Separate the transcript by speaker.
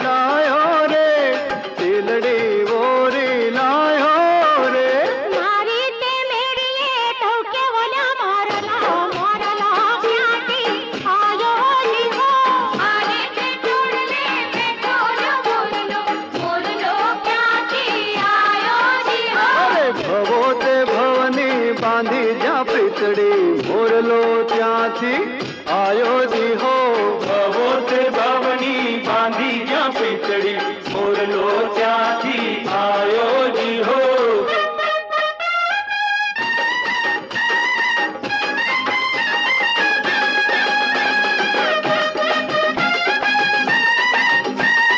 Speaker 1: लायो रे तिलड़ी वोरी लायो रे।
Speaker 2: मारी ते मेड़िए टोके बोला मोरला मोरला प्याटी आयो जी हो। मारी ते टोड़ले में टोलो मोरलो प्याटी आयो जी हो।
Speaker 1: अरे भवो ते भवनी बांधी जा पीतड़ी मोरलो त्याथी आयो जी हो।
Speaker 3: भवो ते भवनी बांधी जा पीतड़ी मोरलो त्या